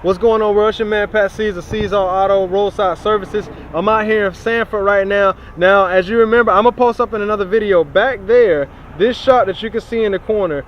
What's going on, world? It's your man Pat C's of C's All Auto Roadside Services. I'm out here in Sanford right now. Now, as you remember, I'm gonna post up in another video back there. This shot that you can see in the corner.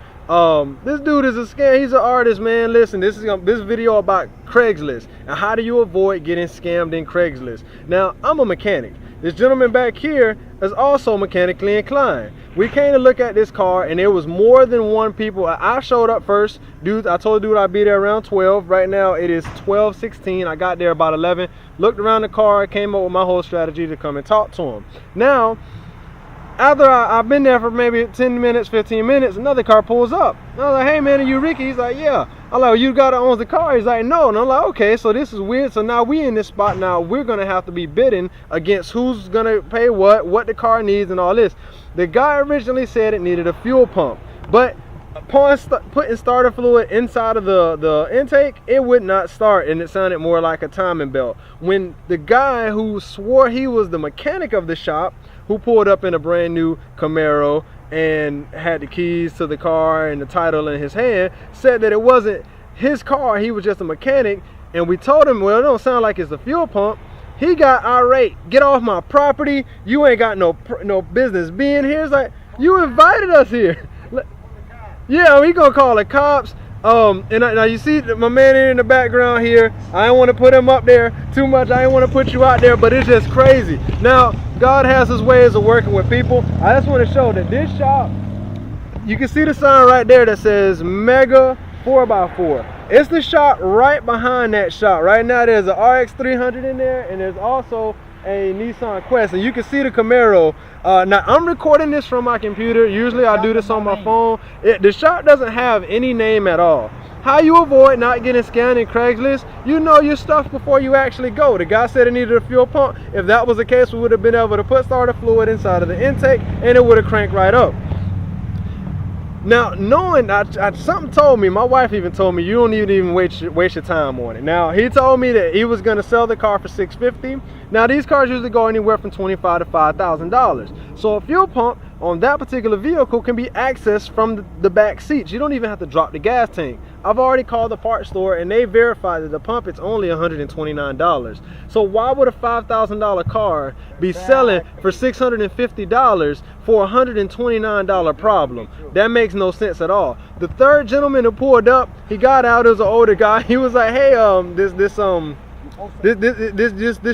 This dude is a scam. He's an artist, man. Listen, this video about Craigslist and how do you avoid getting scammed in Craigslist. Now, I'm a mechanic. This gentleman back here is also mechanically inclined. We came to look at this car and there was more than one people. I showed up first. Dude, I told the dude I'd be there around 12. Right now it is 12:16. I got there about 11. Looked around the car, came up with my whole strategy to come and talk to him. Now, after I've been there for maybe 10 minutes, 15 minutes, another car pulls up. I was like, hey man, are you Ricky? He's like, yeah. I'm like, well, you gotta own the car? He's like, no. And I'm like, okay, so this is weird. So now we in this spot now, we're gonna have to be bidding against who's gonna pay what the car needs and all this. The guy originally said it needed a fuel pump, but upon putting starter fluid inside of the intake, it would not start, and it sounded more like a timing belt. When the guy who swore he was the mechanic of the shop, who pulled up in a brand new Camaro and had the keys to the car and the title in his hand, said that it wasn't his car, he was just a mechanic. And we told him, well, it don't sound like it's a fuel pump. He got irate. Get off my property. You ain't got no business being here. It's like, you invited us here. Yeah, we gonna call the cops. Now you see my man in the background here. I don't want to put him up there too much. I didn't want to put you out there, but it's just crazy. Now, God has his ways of working with people. I just want to show that this shop, you can see the sign right there that says Mega 4x4. It's the shop right behind that shop. Right now there's an RX 300 in there, and there's also a Nissan Quest, and you can see the Camaro. Now I'm recording this from my computer. Usually I do this on my phone. The shop doesn't have any name at all. How you avoid not getting scammed in Craigslist? You know your stuff before you actually go. The guy said it needed a fuel pump. If that was the case, we would have been able to put starter fluid inside of the intake and it would have cranked right up. Now, knowing something told me, my wife even told me, you don't even waste your time on it. Now, he told me that he was going to sell the car for $650. Now, these cars usually go anywhere from $25,000 to $5,000. So a fuel pump on that particular vehicle can be accessed from the back seats. You don't even have to drop the gas tank. I've already called the parts store and they verified that the pump is only $129. So why would a $5,000 car be selling for $650 for a $129 problem? That makes no sense at all. The third gentleman who pulled up, he got out. It was an older guy. He was like, hey, this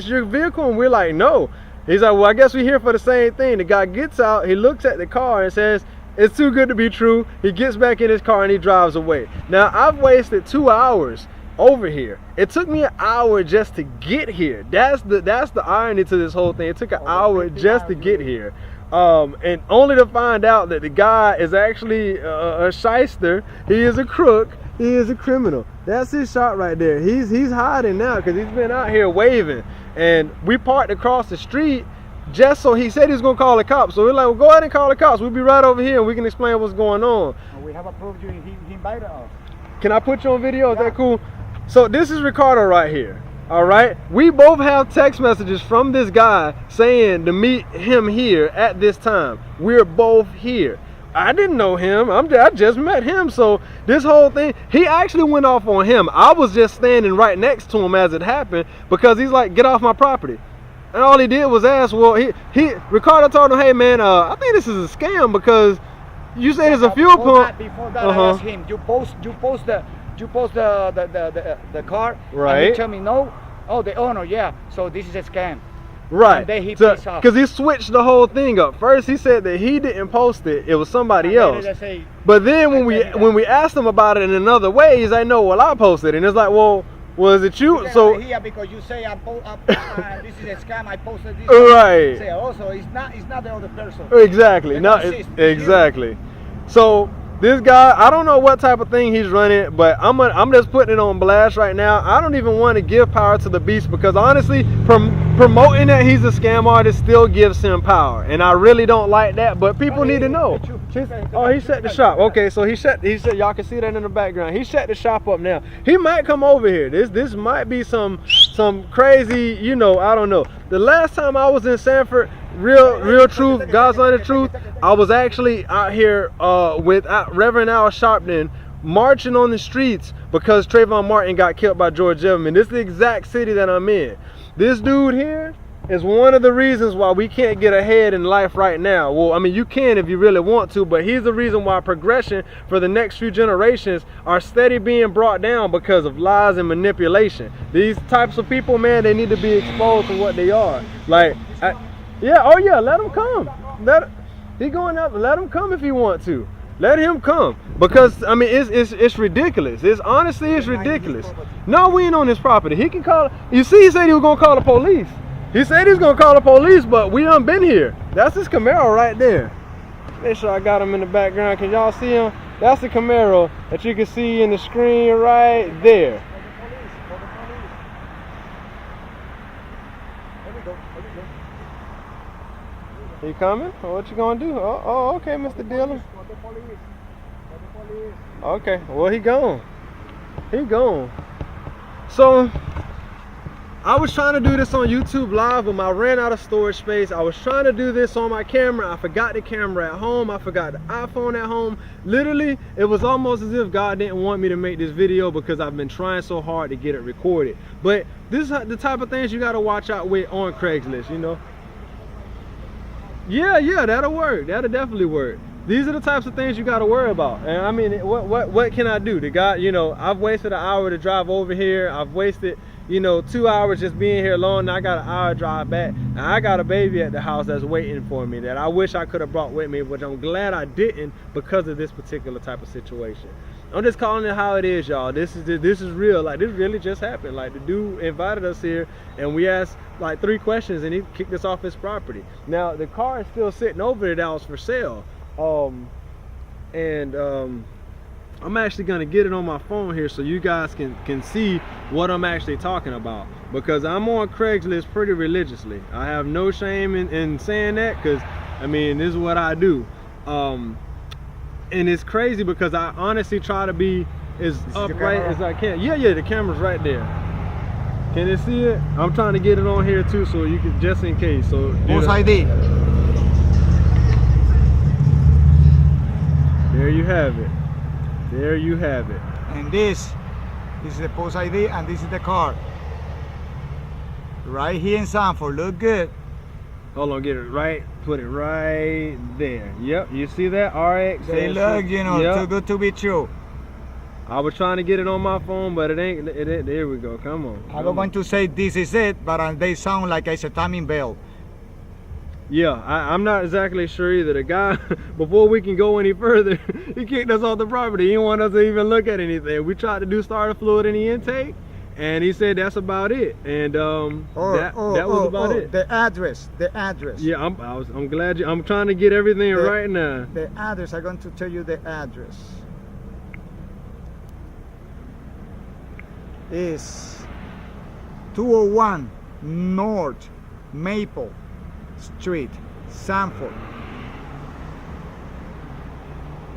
your vehicle? And we're like, no. He's like, well, I guess we're here for the same thing. The guy gets out, he looks at the car and says, it's too good to be true. He gets back in his car and he drives away. Now, I've wasted 2 hours over here. It took me an hour just to get here. That's the irony to this whole thing. It took an hour just to get here. And only to find out that the guy is actually a shyster. He is a crook. He is a criminal. That's his shot right there. He's hiding now because he's been out here waving. And we parked across the street just so he said he was going to call the cops. So we're like, well, go ahead and call the cops. We'll be right over here and we can explain what's going on. We have approved you. He invited us. Can I put you on video? Is that cool? So this is Ricardo right here. All right. We both have text messages from this guy saying to meet him here at this time. We're both here. I didn't know him. I just met him. So this whole thing, he actually went off on him. I was just standing right next to him as it happened because he's like, get off my property. And all he did was ask, well, Ricardo told him, hey man, I think this is a scam because you say it's a fuel pump. Before that, I asked him, you post the car, right? And he tell me no. Oh, the owner, yeah. So this is a scam. Right, because he switched the whole thing up. First he said that he didn't post it, it was somebody else. But then when we asked him about it in another way, he's like, no, well, I posted it. And it's like, well, was it you? So here because you say this is a scam, I posted this. Right. Say also it's not the other person. Exactly. Exactly. So this guy, I don't know what type of thing he's running, but I'm just putting it on blast right now. I don't even want to give power to the beast because honestly, promoting that he's a scam artist still gives him power, and I really don't like that. But people need to know. Oh, he shut the shop. Okay, so he said y'all can see that in the background. He shut the shop up now. He might come over here. This might be some crazy, you know, I don't know. The last time I was in Sanford, real truth, God's honest truth, I was actually out here with Reverend Al Sharpton marching on the streets because Trayvon Martin got killed by George Zimmerman. This is the exact city that I'm in. This dude here is one of the reasons why we can't get ahead in life right now. Well, I mean, you can if you really want to, but he's the reason why progression for the next few generations are steady being brought down because of lies and manipulation. These types of people, man, they need to be exposed to what they are. Like, yeah, oh yeah, let him come. He going out, let him come if he want to. Let him come, because I mean it's ridiculous. It's ridiculous. No, we ain't on his property. He can call. You see, he said he was gonna call the police. He said he was gonna call the police, but we done been here. That's his Camaro right there. Make sure I got him in the background. Can y'all see him? That's the Camaro that you can see in the screen right there. He coming? What you gonna do? Oh, okay, Mr. Dillon. Okay, well, he gone. He gone. So, I was trying to do this on YouTube Live, but I ran out of storage space. I was trying to do this on my camera. I forgot the camera at home. I forgot the iPhone at home. Literally, it was almost as if God didn't want me to make this video because I've been trying so hard to get it recorded. But this is the type of things you got to watch out with on Craigslist, you know? Yeah, that'll work. That'll definitely work. These are the types of things you got to worry about. And I mean, what can I do? The guy, you know, I've wasted an hour to drive over here. I've wasted, you know, 2 hours just being here alone. And I got an hour drive back. And I got a baby at the house that's waiting for me that I wish I could have brought with me, which I'm glad I didn't because of this particular type of situation. I'm just calling it how it is, y'all. This is real. Like, this really just happened. Like, the dude invited us here and we asked like 3 questions and he kicked us off his property. Now the car is still sitting over there that was for sale. I'm actually gonna get it on my phone here so you guys can see what I'm actually talking about, because I'm on Craigslist pretty religiously. I have no shame in saying that, because I mean, this is what I do. And it's crazy because I honestly try to be as upright as I can. Yeah, the camera's right there. Can you see it? I'm trying to get it on here too, so you can, just in case. So Post ID. There you have it. There you have it. And this is the post ID, and this is the car. Right here in Sanford. Look good. Hold on, get it right. Put it right there. Yep, you see that? RX. They look, you know, yep. Too good to be true. I was trying to get it on my phone, but it ain't. There we go. Come on. I'm not going to say this is it, but they sound like it's a timing bell. Yeah, I'm not exactly sure either. The guy, before we can go any further, he kicked us off the property. He didn't want us to even look at anything. We tried to do starter fluid in the intake, and he said that's about it. And that was about it. The address. Yeah, I'm glad I'm trying to get everything right now. The address. I'm going to tell you the address. Is 201 North Maple Street, Sanford.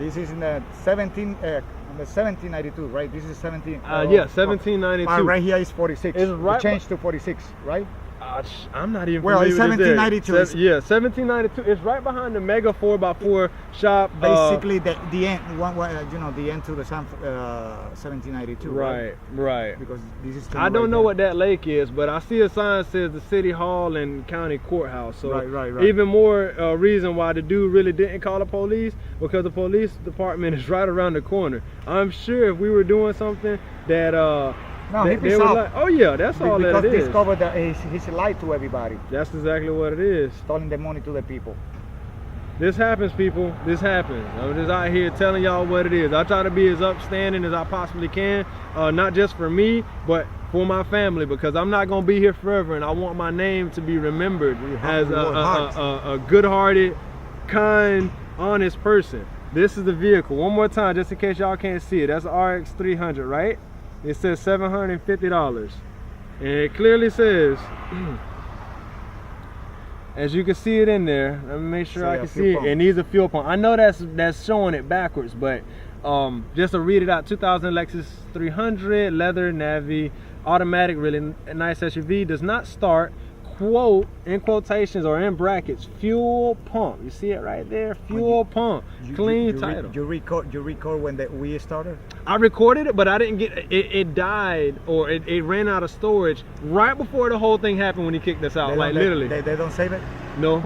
This is in the 1792, right? This is 17. Yeah, 1792. Right here is 46. It's right. Changed to 46, right? I'm not even. Well, it's 1792. Yeah, 1792. It's right behind the Mega 4x4 shop. Basically, the end. You know, the end to the 1792. Right. Because this is. I don't know what that lake is, but I see a sign that says the City Hall and County Courthouse. So right. Even more reason why the dude really didn't call the police, because the police department is right around the corner. I'm sure if we were doing something that no, they were like, oh yeah, that's all that it is. Because he's lied to everybody. That's exactly what it is. Stealing the money to the people. This happens, people. This happens. I'm just out here telling y'all what it is. I try to be as upstanding as I possibly can, not just for me, but for my family, because I'm not gonna be here forever, and I want my name to be remembered as a good-hearted, kind, honest person. This is the vehicle. One more time, just in case y'all can't see it. That's an RX 300, right? It says $750, and it clearly says, as you can see it in there. Let me make sure I can see it. It needs a fuel pump. I know that's showing it backwards, but just to read it out: 2000 Lexus 300, leather, navy, automatic, really nice SUV. Does not start. quote, in quotations or in brackets, fuel pump. You see it right there, fuel pump. Clean title. You record when we started? I recorded it, but I didn't get it. It died, or it ran out of storage right before the whole thing happened when he kicked us out. Like literally. They don't save it? No.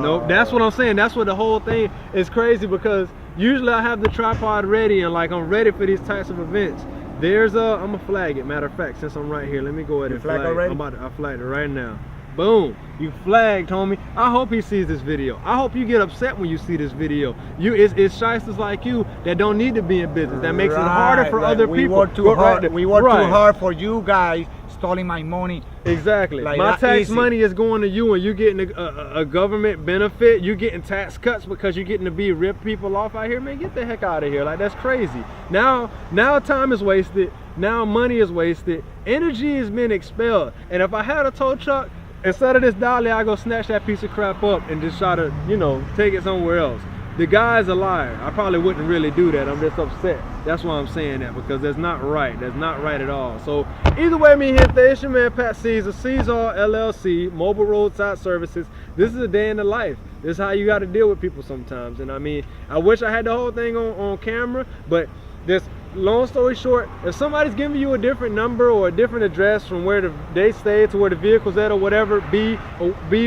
No. That's what I'm saying. That's what the whole thing is crazy, because usually I have the tripod ready and like I'm ready for these types of events. There's I'm gonna flag it. Matter of fact, since I'm right here, let me go ahead and flag it. I flagged it right now. Boom, you flagged, homie. I hope he sees this video. I hope you get upset when you see this video. It's shysters like you that don't need to be in business. That makes it harder for other people. We work too hard. We work too hard for you guys, stealing my money. Exactly. Like my tax easy. money is going to you, and you're getting a government benefit. You're getting tax cuts because you're getting to be rip people off out here. Man, get the heck out of here. Like, that's crazy. Now time is wasted. Now money is wasted. Energy has been expelled. And if I had a tow truck, instead of this dolly, I go snatch that piece of crap up and just try to, you know, take it somewhere else. The guy's a liar. I probably wouldn't really do that. I'm just upset. That's why I'm saying that, because that's not right. That's not right at all. So either way, me hit there. It's your man Pat Caesar, Caesar LLC, Mobile Roadside Services. This is a day in the life. This is how you got to deal with people sometimes. And I mean, I wish I had the whole thing on camera, but this, long story short, if somebody's giving you a different number or a different address from where they stay to where the vehicle's at or whatever, be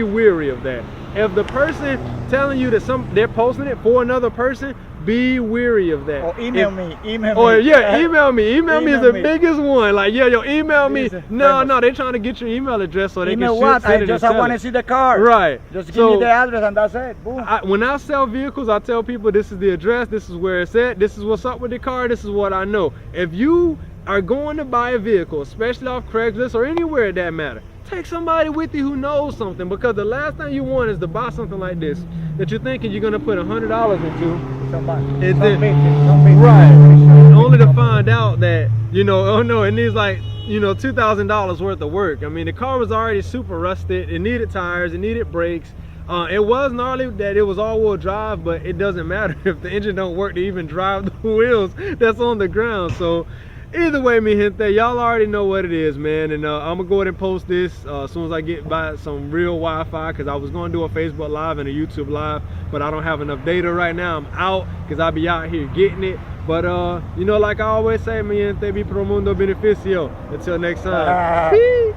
weary of that. If the person telling you that they're posting it for another person, be weary of that. Or email me. Or yeah, email me. Email me is the biggest one. Like, yeah, yo, email me. No, they're trying to get your email address so they email can what? I want to it. see the car. Right. Just give me the address and that's it. Boom. When I sell vehicles, I tell people this is the address, this is where it's at, this is what's up with the car, this is what I know. If you are going to buy a vehicle, especially off Craigslist or anywhere that matter, take somebody with you who knows something, because the last thing you want is to buy something like this that you're thinking you're gonna put $100 into. Right. Only to find out that, you know, oh no, it needs like, you know, $2,000 worth of work. I mean, the car was already super rusted. It needed tires. It needed brakes. It was gnarly that it was all-wheel drive, but it doesn't matter if the engine don't work to even drive the wheels that's on the ground. So either way, mi gente, y'all already know what it is, man. And I'm gonna go ahead and post this as soon as I get by some real Wi-Fi, because I was gonna do a Facebook Live and a YouTube Live, but I don't have enough data right now. I'm out because I be out here getting it. But you know, like I always say, mi gente, vi pro mundo beneficio. Until next time. Peace.